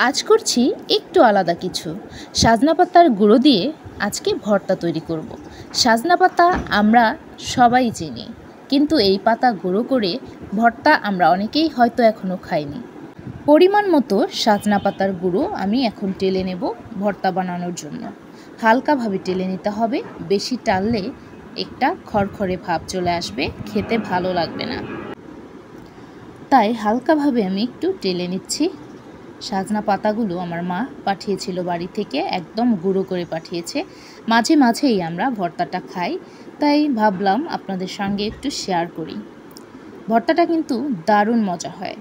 আজ করছি একটু আলাদা কিছু। সাজনা পাতার গুঁড়ো দিয়ে আজকে ভর্তা তৈরি করব। সাজনা পাতা আমরা সবাই চিনি, কিন্তু এই পাতা গুঁড়ো করে ভর্তা আমরা অনেকেই হয়তো এখনও খাইনি। পরিমাণ মতো সাজনা পাতার গুঁড়ো আমি এখন টেলে নেব ভর্তা বানানোর জন্য। হালকাভাবে টেলে নিতে হবে, বেশি টাললে একটা খড়খড়ে ভাব চলে আসবে, খেতে ভালো লাগবে না। তাই হালকাভাবে আমি একটু টেলে নিচ্ছি। সাজনা পাতাগুলো আমার মা পাঠিয়েছিল বাড়ি থেকে, একদম গুঁড়ো করে পাঠিয়েছে। মাঝে মাঝেই আমরা ভর্তাটা খাই, তাই ভাবলাম আপনাদের সঙ্গে একটু শেয়ার করি। ভর্তাটা কিন্তু দারুণ মজা হয়।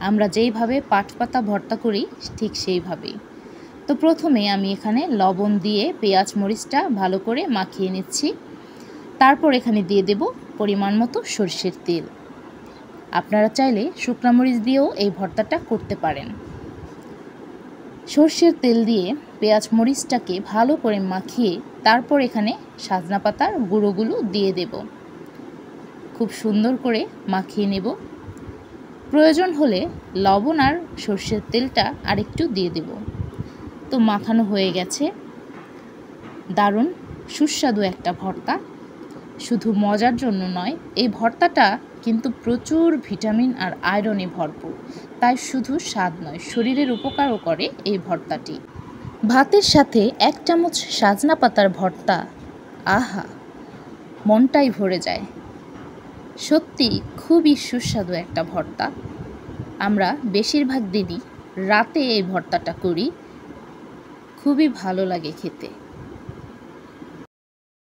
আমরা যেইভাবে পাট পাতা ভর্তা করি ঠিক সেইভাবেই। তো প্রথমে আমি এখানে লবণ দিয়ে পেঁয়াজ মরিচটা ভালো করে মাখিয়ে নিচ্ছি। তারপর এখানে দিয়ে দেব পরিমাণ মতো সরষের তেল। আপনারা চাইলে শুকনো মরিচ দিয়েও এই ভর্তাটা করতে পারেন। সরষের তেল দিয়ে পেঁয়াজ মরিচটাকে ভালো করে মাখিয়ে তারপর এখানে সাজনা পাতার গুঁড়োগুলো দিয়ে দেব। খুব সুন্দর করে মাখিয়ে নেব। প্রয়োজন হলে লবণ আর সরষের তেলটা আরেকটু দিয়ে দেব। তো মাখানো হয়ে গেছে। দারুণ সুস্বাদু একটা ভর্তা। শুধু মজার জন্য নয়, এই ভর্তাটা কিন্তু প্রচুর ভিটামিন আর আয়রনে ভরপুর। তাই শুধু স্বাদ নয়, শরীরের উপকারও করে এই ভর্তাটি। ভাতের সাথে 1 চামচ সাজনা পাতার ভর্তা, আহা, মনটাই ভরে যায়। সত্যি খুবই সুস্বাদু একটা ভর্তা। আমরা বেশিরভাগ দিনই রাতে এই ভর্তাটা করি, খুবই ভালো লাগে খেতে।